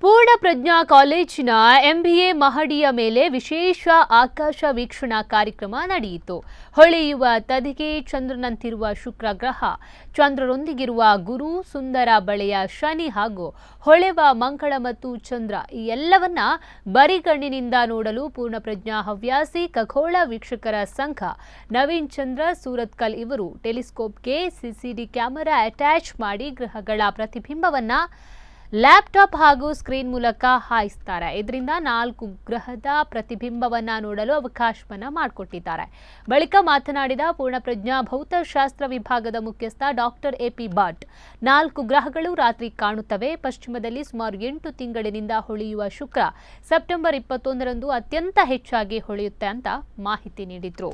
ಪೂರ್ಣ ಪ್ರಜ್ಞಾ ಕಾಲೇಜಿನ ಎಂಬಿಎ ಮಹಡಿಯ ಮೇಲೆ ವಿಶೇಷ ಆಕಾಶ ವೀಕ್ಷಣಾ ಕಾರ್ಯಕ್ರಮ ನಡೆಯಿತು. ಹೊಳೆಯುವ ತದಿಗೆ ಚಂದ್ರನಂತಿರುವ ಶುಕ್ರ ಗ್ರಹ, ಚಂದ್ರರೊಂದಿಗಿರುವ ಗುರು, ಸುಂದರ ಬಳೆಯ ಶನಿ ಹಾಗೂ ಹೊಳೆವ ಮಂಗಳ ಮತ್ತು ಚಂದ್ರ ಈ ಎಲ್ಲವನ್ನ ಬರಿಗಣ್ಣಿನಿಂದ ನೋಡಲು ಪೂರ್ಣಪ್ರಜ್ಞಾ ಹವ್ಯಾಸಿ ಖಗೋಳ ವೀಕ್ಷಕರ ಸಂಘ ನವೀನ್ ಚಂದ್ರ ಸೂರತ್ಕಲ್ ಇವರು ಟೆಲಿಸ್ಕೋಪ್ಗೆ ಸಿಸಿಡಿ ಕ್ಯಾಮೆರಾ ಅಟ್ಯಾಚ್ ಮಾಡಿ ಗ್ರಹಗಳ ಪ್ರತಿಬಿಂಬವನ್ನ ಲ್ಯಾಪ್ಟಾಪ್ ಹಾಗೂ ಸ್ಕ್ರೀನ್ ಮೂಲಕ ಹಾಯಿಸ್ತಾರೆ. ಇದರಿಂದ 4 ಗ್ರಹದ ಪ್ರತಿಬಿಂಬವನ್ನ ನೋಡಲು ಅವಕಾಶವನ್ನ ಮಾಡಿಕೊಟ್ಟಿದ್ದಾರೆ. ಬಳಿಕ ಮಾತನಾಡಿದ ಪೂರ್ಣಪ್ರಜ್ಞಾ ಭೌತಶಾಸ್ತ್ರ ವಿಭಾಗದ ಮುಖ್ಯಸ್ಥ ಡಾಕ್ಟರ್ ಎಪಿ ಭಟ್, 4 ಗ್ರಹಗಳು ರಾತ್ರಿ ಕಾಣುತ್ತವೆ. ಪಶ್ಚಿಮದಲ್ಲಿ ಸುಮಾರು 8 ತಿಂಗಳಿನಿಂದ ಹೊಳೆಯುವ ಶುಕ್ರ ಸೆಪ್ಟೆಂಬರ್ 21ರಂದು ಅತ್ಯಂತ ಹೆಚ್ಚಾಗಿ ಹೊಳೆಯುತ್ತೆ ಅಂತ ಮಾಹಿತಿ ನೀಡಿದ್ರು.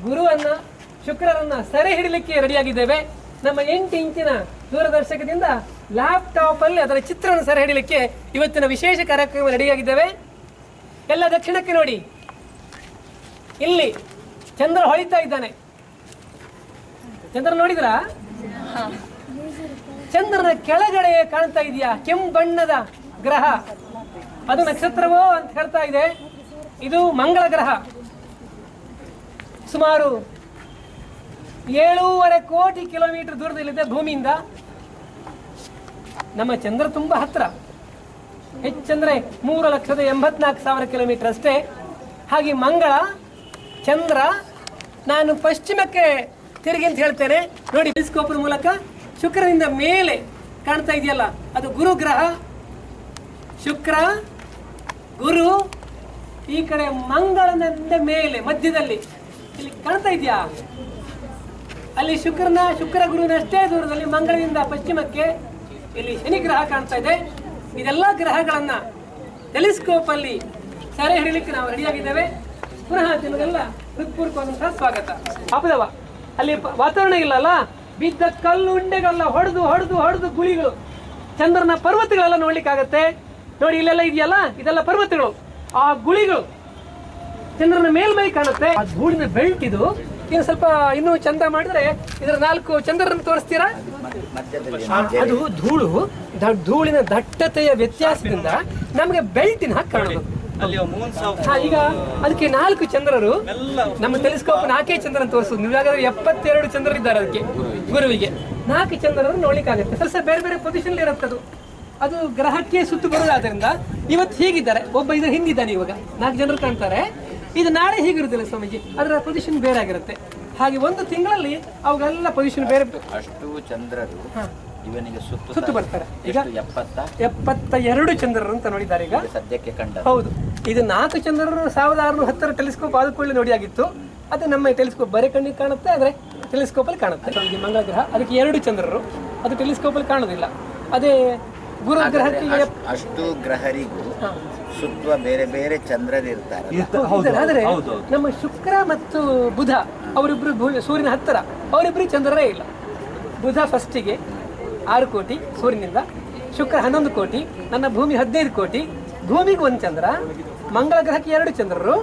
ಗುರುವನ್ನ ಶುಕ್ರರನ್ನ ಸೆರೆ ಹಿಡಿಲಿಕ್ಕೆ ರೆಡಿಯಾಗಿದ್ದೇವೆ. ನಮ್ಮ 8 ಇಂಚಿನ ದೂರದರ್ಶಕದಿಂದ ಲ್ಯಾಪ್ಟಾಪ್ ಅಲ್ಲಿ ಅದರ ಚಿತ್ರವನ್ನು ಸೆರೆ ಹಿಡಿಲಿಕ್ಕೆ ಇವತ್ತಿನ ವಿಶೇಷ ಕಾರ್ಯಕ್ರಮ ರೆಡಿಯಾಗಿದ್ದೇವೆ. ಎಲ್ಲ ದಕ್ಷಿಣಕ್ಕೆ ನೋಡಿ, ಇಲ್ಲಿ ಚಂದ್ರ ಹೊಳಿತಾ ಇದ್ದಾನೆ. ಚಂದ್ರ ನೋಡಿದ್ರ? ಚಂದ್ರನ ಕೆಳಗಡೆ ಕಾಣ್ತಾ ಇದೆಯಾ ಕೆಂಪು ಬಣ್ಣದ ಗ್ರಹ, ಅದು ನಕ್ಷತ್ರವೋ ಅಂತ ಹೇಳ್ತಾ ಇದೆ. ಇದು ಮಂಗಳ ಗ್ರಹ. ಸುಮಾರು 7.5 ಕೋಟಿ ಕಿಲೋಮೀಟರ್ ದೂರದಲ್ಲಿದೆ ಭೂಮಿಯಿಂದ. ನಮ್ಮ ಚಂದ್ರ ತುಂಬಾ ಹತ್ರ, ಹೆಚ್ಚಂದ್ರೆ 3,84,000 ಕಿಲೋಮೀಟರ್ ಅಷ್ಟೇ. ಹಾಗೆ ಮಂಗಳ, ಚಂದ್ರ, ನಾನು ಪಶ್ಚಿಮಕ್ಕೆ ತಿರುಗಿ ಅಂತ ಹೇಳ್ತೇನೆ ನೋಡಿ. ಟೆಲಿಸ್ಕೋಪ್ ಮೂಲಕ ಶುಕ್ರನಿಂದ ಮೇಲೆ ಕಾಣ್ತಾ ಇದೆಯಲ್ಲ, ಅದು ಗುರು ಗ್ರಹ. ಶುಕ್ರ, ಗುರು, ಈ ಕಡೆ ಮಂಗಳನಿಂದ ಮೇಲೆ ಮಧ್ಯದಲ್ಲಿ ಇಲ್ಲಿ ಕಾಣ್ತಾ ಇದೆಯಾ? ಅಲ್ಲಿ ಶುಕ್ರ ಗುರುವಿನಷ್ಟೇ ದೂರದಲ್ಲಿ ಮಂಗಳದಿಂದ ಪಶ್ಚಿಮಕ್ಕೆ ಇಲ್ಲಿ ಶನಿ ಗ್ರಹ ಕಾಣ್ತಾ ಇದೆ. ಇದೆಲ್ಲ ಗ್ರಹಗಳನ್ನ ಟೆಲಿಸ್ಕೋಪ್ ಅಲ್ಲಿ ಸೆರೆ ಹಿಡಿಲಿಕ್ಕೆ ನಾವು ರೆಡಿಯಾಗಿದ್ದೇವೆ. ಪುನಃ ನಿಮಗೆಲ್ಲ ಹೃತ್ಪೂರ್ವಕವಾದಂತಹ ಸ್ವಾಗತ. ಅಪದವ ಅಲ್ಲಿ ವಾತಾವರಣ ಇಲ್ಲಲ್ಲ, ಬಿದ್ದ ಕಲ್ಲುಂಡೆಗಳೆಲ್ಲ ಹೊಡೆದು ಗುಳಿಗಳು, ಚಂದ್ರನ ಪರ್ವತಗಳೆಲ್ಲ ನೋಡ್ಲಿಕ್ಕಾಗತ್ತೆ. ನೋಡಿ ಇಲ್ಲೆಲ್ಲ ಇದೆಯಲ್ಲ, ಇದೆಲ್ಲ ಪರ್ವತಗಳು. ಆ ಗುಳಿಗಳು ಚಂದ್ರನ ಮೇಲ್ಮೈ ಕಾಣುತ್ತೆ. ಆ ಧೂಳಿನ ಬೆಲ್ಟ್ ಇದು. ಇನ್ನು ಸ್ವಲ್ಪ ಇನ್ನೂ ಚಂದ ಮಾಡಿದ್ರೆ ಇದರ 4 ಚಂದ್ರರನ್ನು ತೋರಿಸ್ತೀರಾ? ಅದು ಧೂಳಿನ ದಟ್ಟತೆಯ ವ್ಯತ್ಯಾಸದಿಂದ ನಮಗೆ ಬೆಲ್ಟಿನ ಹಾಕಿ ಕಾಣೋದು. ಈಗ ಅದಕ್ಕೆ 4 ಚಂದ್ರರು, ನಮ್ಮ ಟೆಲಿಸ್ಕೋಪ್ 4 ಚಂದ್ರನ ತೋರಿಸುದು. ನೀವಾಗಾದ್ರೆ 72 ಚಂದ್ರರಿದ್ದಾರೆ ಅದಕ್ಕೆ. ಗುರುವಿಗೆ 4 ಚಂದ್ರರನ್ನು ನೋಡ್ಲಿಕ್ಕಾಗತ್ತೆ. ಸ್ವಲ್ಪ ಬೇರೆ ಬೇರೆ ಪೊಸಿಷನ್ ಇರುತ್ತೆ. ಅದು ಗ್ರಹಕ್ಕೆ ಸುತ್ತು ಬರುವುದಾದ್ರಿಂದ ಇವತ್ತು ಹೀಗಿದ್ದಾರೆ, ಒಬ್ಬ ಇದರ ಹಿಂದಿದ್ದಾನೆ. ಇವಾಗ 4 ಜನರು ಕಾಣ್ತಾರೆ. ಇದು ನಾಳೆ ಹೀಗಿರುದಿಲ್ಲ ಸ್ವಾಮೀಜಿ, ಅದರ ಪೊಸಿಷನ್ ಬೇರೆ ಆಗಿರುತ್ತೆ. ಹಾಗೆ 1 ತಿಂಗಳಲ್ಲಿ ಅವುಗಳೆಲ್ಲ ಪೊಸಿಷನ್ ಬೇರೆ. ಅಷ್ಟು ಚಂದ್ರರು ಇವನಿಗೆ ಸುತ್ತು ಬರ್ತಾರೆ. ಈಗ 72 ಚಂದ್ರರು ಅಂತ ನೋಡಿದ್ದಾರೆ ಈಗ ಸದ್ಯಕ್ಕೆ ಕಂಡ. ಹೌದು, ಇದು 4 ಚಂದ್ರರು 1610 ಟೆಲಿಸ್ಕೋಪ್ ಆದಕೊಳ್ಳಿ ನೋಡಿ ಆಗಿತ್ತು. ಅದು ನಮ್ಮ ಟೆಲಿಸ್ಕೋಪ್ ಬರೆ ಕಣ್ಣಿಗೆ ಕಾಣುತ್ತೆ, ಆದ್ರೆ ಟೆಲಿಸ್ಕೋಪ್ ಅಲ್ಲಿ ಕಾಣುತ್ತೆ. ಮಂಗಳ ಗ್ರಹ, ಅದಕ್ಕೆ 2 ಚಂದ್ರರು, ಅದು ಟೆಲಿಸ್ಕೋಪ್ ಅಲ್ಲಿ ಕಾಣೋದಿಲ್ಲ. ಅದೇ ಗುರು ಗ್ರಹಕ್ಕೆ ಅಷ್ಟು ಗ್ರಹರಿಗೂ ಸುತ್ತುವ ಬೇರೆ ಬೇರೆ ಚಂದ್ರರಿರ್ತಾರೆ. ಆದ್ರೆ ನಮ್ಮ ಶುಕ್ರ ಮತ್ತು ಬುಧ ಅವರಿಬ್ರು ಸೂರ್ಯನ ಹತ್ತಿರ, ಅವರಿಬ್ರು ಚಂದ್ರರೇ ಇಲ್ಲ. ಬುಧ ಫಸ್ಟಿಗೆ 6 ಕೋಟಿ ಸೂರ್ಯನಿಂದ, ಶುಕ್ರ 11 ಕೋಟಿ, ನನ್ನ ಭೂಮಿ 15 ಕೋಟಿ. ಭೂಮಿಗೆ 1 ಚಂದ್ರ, ಮಂಗಳ ಗ್ರಹಕ್ಕೆ 2 ಚಂದ್ರರು,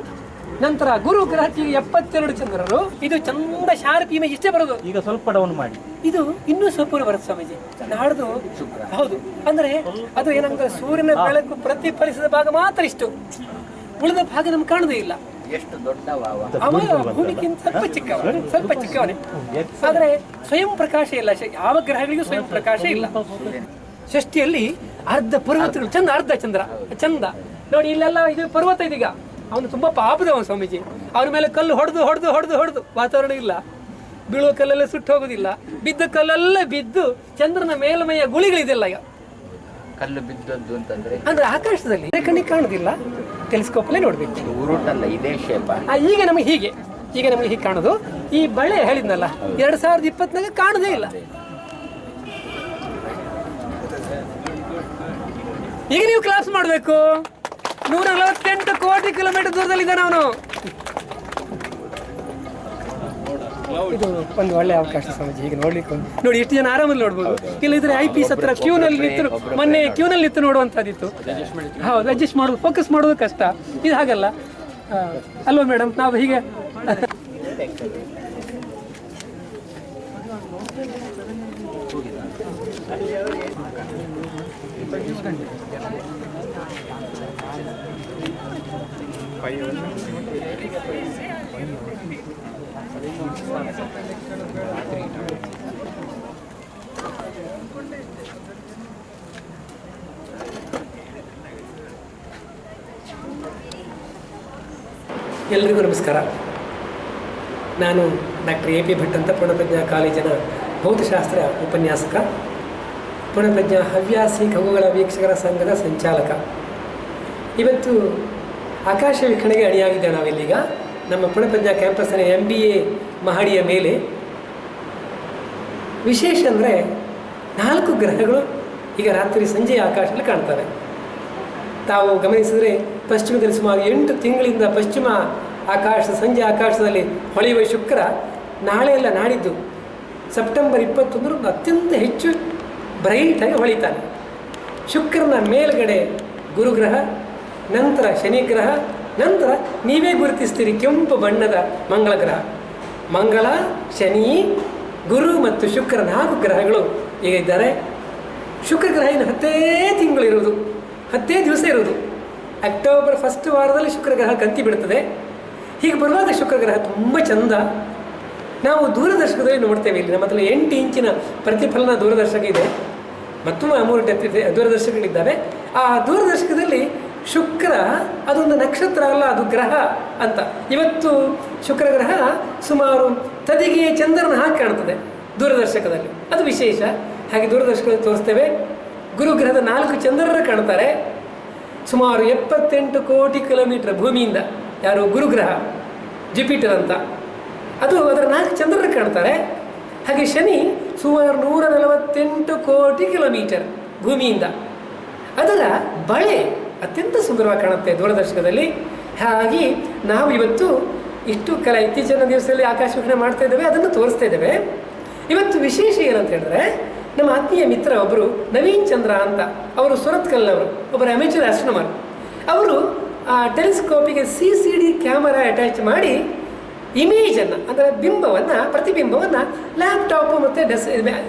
ನಂತರ ಗುರು ಗ್ರಹಕ್ಕೆ 72 ಚಂದ್ರರು. ಇದು ಚಂದ ಶಾರ್ಪ್ ಇಮೇಜ್ ಇಷ್ಟೇ ಬರೋದು. ಈಗ ಸ್ವಲ್ಪ ಡೌನ್ ಮಾಡಿ, ಇದು ಇನ್ನೂ ಸ್ವಲ್ಪ ಬರುತ್ತೆ ಸ್ವಾಮೀಜಿ. ನಾಡ್ದು ಹೌದು, ಅಂದ್ರೆ ಅದು ಏನಂದ್ರೆ ಸೂರ್ಯನ ಬೆಳಕು ಪ್ರತಿಫಲಿಸಿದ ಭಾಗ ಮಾತ್ರ ಇಷ್ಟು, ಉಳಿದ ಭಾಗ ನಮ್ಗೆ ಕಾಣುದೇ ಇಲ್ಲ. ಎಷ್ಟು ದೊಡ್ಡ ಭೂಮಿಗಿಂತ ಸ್ವಲ್ಪ ಚಿಕ್ಕವನೇ. ಆದ್ರೆ ಸ್ವಯಂ ಪ್ರಕಾಶ ಇಲ್ಲ, ಯಾವ ಗ್ರಹಗಳಿಗೂ ಸ್ವಯಂ ಪ್ರಕಾಶ ಇಲ್ಲ. ಷಷ್ಠಿಯಲ್ಲಿ ಅರ್ಧ ಪರ್ವತಗಳು ಚಂದ, ಅರ್ಧ ಚಂದ್ರ ಚಂದ ನೋಡಿ. ಇಲ್ಲೆಲ್ಲ ಇದು ಪರ್ವತ ಇದೀಗ. ಅವನು ತುಂಬಾ ಪಾಪದವ ಸ್ವಾಮೀಜಿ. ಅವನ ಮೇಲೆ ಕಲ್ಲು ಹೊಡೆದು ವಾತಾವರಣ ಇಲ್ಲ, ಬೀಳುವ ಕಲ್ಲೆಲ್ಲ ಸುಟ್ಟು ಹೋಗುದಿಲ್ಲ. ಬಿದ್ದ ಕಲ್ಲೆಲ್ಲ ಬಿದ್ದು ಚಂದ್ರನ ಮೇಲ್ಮೈಯ ಗುಳಿಗಳಿದೆಲ್ಲ. ಈಗ ಕಲ್ಲು ಬಿದ್ದದ್ದು ಅಂತಂದ್ರೆ ಆಕಾಶದಲ್ಲಿ ಕಣ್ಣಿಗೆ ಕಾಣುದಿಲ್ಲ, ಟೆಲಿಸ್ಕೋಪ್ ಅಲ್ಲೇ ನೋಡ್ಬೇಕು. ಉರುಟಲ್ಲ, ಇದೇ ಶೇಪ. ಈಗ ನಮಗೆ ಹೀಗೆ ಕಾಣೋದು. ಈ ಬಳೆ ಹೇಳಿದ್ನಲ್ಲ, 2024 ಕಾಣುದೇ ಇಲ್ಲ. ಈಗ ನೀವು ಕ್ಲಾಸ್ ಮಾಡಬೇಕು. 148 ಕೋಟಿ ಕಿಲೋಮೀಟರ್ ದೂರದಲ್ಲಿದ್ದಾನೆ ಅವನು. ಇದು ಒಂದು ಒಳ್ಳೆ ಅವಕಾಶ ಸ್ವಾಮೀಜಿ. ಹೀಗೆ ನೋಡ್ಲಿಕ್ಕೆ ನೋಡಿ ಎಷ್ಟು ಜನ ಆರಾಮಲ್ಲಿ ನೋಡ್ಬೋದು. ಇಲ್ಲದಿದ್ರೆ IP ಹತ್ರ ಕ್ಯೂನಲ್ಲಿ ನಿಂತು ಮೊನ್ನೆ ಕ್ಯೂನಲ್ಲಿ ನಿಂತು ನೋಡುವಂಥದ್ದಿತ್ತು. ಹೌದು, ಅಡ್ಜಸ್ಟ್ ಮಾಡೋದು, ಫೋಕಸ್ ಮಾಡೋದು ಕಷ್ಟ. ಇದು ಹಾಗಲ್ಲ ಅಲ್ವಾ ಮೇಡಮ್? ನಾವು ಹೀಗೆ ಎಲ್ರಿಗೂ ನಮಸ್ಕಾರ. ನಾನು ಡಾಕ್ಟರ್ AP ಭಟ್ ಅಂತ, ಪೂರ್ಣಪ್ರಜ್ಞಾ ಕಾಲೇಜಿನ ಭೌತಶಾಸ್ತ್ರ ಉಪನ್ಯಾಸಕ, ಪೂರ್ಣಪ್ರಜ್ಞಾ ಹವ್ಯಾಸಿ ಖಗೋಳ ವೀಕ್ಷಕರ ಸಂಘದ ಸಂಚಾಲಕ. ಇವತ್ತು ಆಕಾಶ ವೀಕ್ಷಣೆಗೆ ಅಣಿಯಾಗಿದ್ದೇವೆ ನಾವಿಲ್ಲೀಗ ನಮ್ಮ ಪೂರ್ಣಪ್ರಜ್ಞಾ ಕ್ಯಾಂಪಸ್ಸಿನ MBA ಮಹಡಿಯ ಮೇಲೆ. ವಿಶೇಷ ಅಂದರೆ 4 ಗ್ರಹಗಳು ಈಗ ರಾತ್ರಿ ಸಂಜೆ ಆಕಾಶದಲ್ಲಿ ಕಾಣ್ತವೆ. ತಾವು ಗಮನಿಸಿದರೆ ಪಶ್ಚಿಮದಲ್ಲಿ ಸುಮಾರು 8 ತಿಂಗಳಿಂದ ಪಶ್ಚಿಮ ಸಂಜೆ ಆಕಾಶದಲ್ಲಿ ಹೊಳೆಯುವ ಶುಕ್ರ ನಾಳೆ ಎಲ್ಲ ನಾಡಿದ್ದು ಸೆಪ್ಟೆಂಬರ್ 21 ಅತ್ಯಂತ ಹೆಚ್ಚು ಬ್ರೈಟಾಗಿ ಹೊಳಿತಾನೆ. ಶುಕ್ರನ ಮೇಲ್ಗಡೆ ಗುರುಗ್ರಹ, ನಂತರ ಶನಿ ಗ್ರಹ, ನಂತರ ನೀವೇ ಗುರುತಿಸ್ತೀರಿ ಕೆಂಪು ಬಣ್ಣದ ಮಂಗಳ ಗ್ರಹ. ಮಂಗಳ, ಶನಿ, ಗುರು ಮತ್ತು ಶುಕ್ರ 4 ಗ್ರಹಗಳು ಈಗ ಇದ್ದಾರೆ. ಶುಕ್ರ ಗ್ರಹ ಇನ್ನು 10 ತಿಂಗಳು ಇರೋದು, 10 ದಿವಸ ಇರೋದು. ಅಕ್ಟೋಬರ್ 1st ವಾರದಲ್ಲಿ ಶುಕ್ರ ಗ್ರಹ ಕಂತಿ ಬಿಡ್ತದೆ. ಹೀಗೆ ಬರುವಾಗ ಶುಕ್ರ ಗ್ರಹ ತುಂಬ ಚಂದ. ನಾವು ದೂರದರ್ಶಕದಲ್ಲಿ ನೋಡ್ತೇವೆ. ಇಲ್ಲಿ ನಮ್ಮ ಹತ್ರ 8 ಇಂಚಿನ ಪ್ರತಿಫಲನ ದೂರದರ್ಶಕ ಇದೆ ಮತ್ತು 3 ದೂರದರ್ಶಕಗಳಿದ್ದಾವೆ. ಆ ದೂರದರ್ಶಕದಲ್ಲಿ ಶುಕ್ರ ಅದೊಂದು ನಕ್ಷತ್ರ ಅಲ್ಲ, ಅದು ಗ್ರಹ ಅಂತ. ಇವತ್ತು ಶುಕ್ರ ಗ್ರಹ ಸುಮಾರು ತದಿಗೆ ಚಂದ್ರನ ಹಾಕಿ ಕಾಣ್ತದೆ ದೂರದರ್ಶಕದಲ್ಲಿ, ಅದು ವಿಶೇಷ. ಹಾಗೆ ದೂರದರ್ಶಕದಲ್ಲಿ ತೋರಿಸ್ತೇವೆ. ಗುರುಗ್ರಹದ 4 ಚಂದ್ರರು ಕಾಣ್ತಾರೆ ಸುಮಾರು 78 ಕೋಟಿ ಕಿಲೋಮೀಟರ್ ಭೂಮಿಯಿಂದ. ಯಾರು? ಗುರುಗ್ರಹ, ಜುಪಿಟರ್ ಅಂತ. ಅದು ಅದರ 4 ಚಂದ್ರರು ಕಾಣ್ತಾರೆ. ಹಾಗೆ ಶನಿ ಸುಮಾರು 148 ಕೋಟಿ ಕಿಲೋಮೀಟರ್ ಭೂಮಿಯಿಂದ. ಅದರ ಬಳೆ ಅತ್ಯಂತ ಸುಂದರವಾಗಿ ಕಾಣುತ್ತೆ ದೂರದರ್ಶಕದಲ್ಲಿ. ಹಾಗೆ ನಾವು ಇವತ್ತು ಇತ್ತೀಚಿನ ದಿವಸದಲ್ಲಿ ಆಕಾಶ ವೀಕ್ಷಣೆ ಮಾಡ್ತಾ ಇದ್ದೇವೆ, ಅದನ್ನು ತೋರಿಸ್ತಾ ಇದ್ದೇವೆ. ಇವತ್ತು ವಿಶೇಷ ಏನಂತ ಹೇಳಿದ್ರೆ, ನಮ್ಮ ಆತ್ಮೀಯ ಮಿತ್ರ ಒಬ್ಬರು ನವೀನ್ ಚಂದ್ರ ಅಂತ, ಅವರು ಸುರತ್ಕಲ್ನವರು, ಒಬ್ಬರು ಅಮೆಚೂರ್ ಆಸ್ಟ್ರೋನಮರ್. ಅವರು ಟೆಲಿಸ್ಕೋಪಿಗೆ CCD ಕ್ಯಾಮರಾ ಅಟ್ಯಾಚ್ ಮಾಡಿ ಇಮೇಜನ್ನು, ಅಂದರೆ ಪ್ರತಿಬಿಂಬವನ್ನು ಲ್ಯಾಪ್ಟಾಪ್ ಮತ್ತು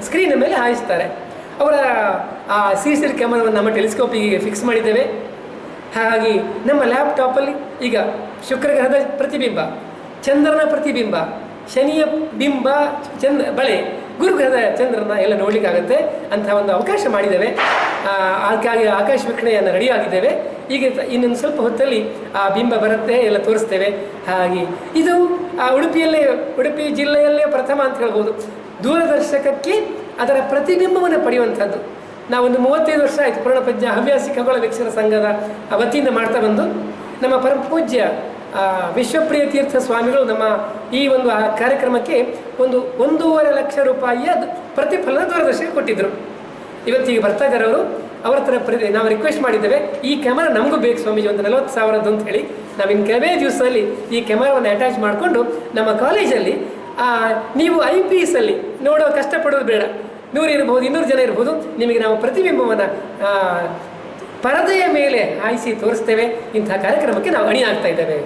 ಸ್ಕ್ರೀನ್ ಮೇಲೆ ಹಾಯಿಸ್ತಾರೆ. ಅವರ ಆ CCD ಕ್ಯಾಮರಾವನ್ನು ನಮ್ಮ ಟೆಲಿಸ್ಕೋಪಿಗೆ ಫಿಕ್ಸ್ ಮಾಡಿದ್ದೇವೆ. ಹಾಗಾಗಿ ನಮ್ಮ ಲ್ಯಾಪ್ಟಾಪಲ್ಲಿ ಈಗ ಶುಕ್ರಗ್ರಹದ ಪ್ರತಿಬಿಂಬ, ಚಂದ್ರನ ಪ್ರತಿಬಿಂಬ, ಶನಿಯ ಬಿಂಬ, ಬಳೆ, ಗುರುಗ್ರಹದ ಚಂದ್ರನ ಎಲ್ಲ ನೋಡಲಿಕ್ಕಾಗತ್ತೆ. ಅಂತಹ ಒಂದು ಅವಕಾಶ ಮಾಡಿದ್ದೇವೆ. ಅದಕ್ಕಾಗಿ ಆಕಾಶ ವೀಕ್ಷಣೆಯನ್ನು ರೆಡಿ ಆಗಿದ್ದೇವೆ. ಈಗ ಇನ್ನೊಂದು ಸ್ವಲ್ಪ ಹೊತ್ತಲ್ಲಿ ಆ ಬಿಂಬ ಬರುತ್ತೆ, ಎಲ್ಲ ತೋರಿಸ್ತೇವೆ. ಹಾಗೆ ಇದು ಉಡುಪಿ ಜಿಲ್ಲೆಯಲ್ಲೇ ಪ್ರಥಮ ಅಂತ ಹೇಳ್ಬೋದು. ದೂರದರ್ಶಕಕ್ಕೆ ಅದರ ಪ್ರತಿಬಿಂಬವನ್ನು ಪಡೆಯುವಂಥದ್ದು. ನಾವೊಂದು 35 ವರ್ಷ ಆಯಿತು ಪೂರ್ಣಪ್ರಜ್ಞಾ ಹವ್ಯಾಸಿ ಖಗೋಳ ವೀಕ್ಷಕರ ಸಂಘದ ವತಿಯಿಂದ ಮಾಡ್ತಾ ಬಂದು, ನಮ್ಮ ಪರಮ ಪೂಜ್ಯ ವಿಶ್ವಪ್ರಿಯ ತೀರ್ಥ ಸ್ವಾಮಿಗಳು ನಮ್ಮ ಈ ಒಂದು ಕಾರ್ಯಕ್ರಮಕ್ಕೆ 1.5 ಲಕ್ಷ ರೂಪಾಯಿಯ ಪ್ರತಿಫಲನ ದೂರದರ್ಶಕ ಕೊಟ್ಟಿದ್ದರು. ಇವತ್ತಿಗೆ ಬರ್ತಾ ಇದ್ದಾರೆ ಅವರು. ಅವ್ರ ಹತ್ರ ನಾವು ರಿಕ್ವೆಸ್ಟ್ ಮಾಡಿದ್ದೇವೆ, ಈ ಕ್ಯಾಮರಾ ನಮಗೂ ಬೇಕು ಸ್ವಾಮೀಜಿ, ಒಂದು 40,000 ಅಂತ ಹೇಳಿ. ನಾವಿನ್ನು ಕೆಲವೇ ದಿವಸದಲ್ಲಿ ಈ ಕ್ಯಾಮರಾವನ್ನು ಅಟ್ಯಾಚ್ ಮಾಡಿಕೊಂಡು ನಮ್ಮ ಕಾಲೇಜಲ್ಲಿ ನೀವು IPSಲ್ಲಿ ನೋಡೋ ಕಷ್ಟಪಡೋದು ಬೇಡ. 100 ಇರ್ಬೋದು, 200 ಜನ ಇರ್ಬೋದು, ನಿಮಗೆ ನಾವು ಪ್ರತಿಬಿಂಬವನ್ನು ಪರದೆಯ ಮೇಲೆ ಹಾಯಿಸಿ ತೋರಿಸ್ತೇವೆ. ಇಂತಹ ಕಾರ್ಯಕ್ರಮಕ್ಕೆ ನಾವು ಅಣಿಯಾಗ್ತಾ ಇದ್ದೇವೆ.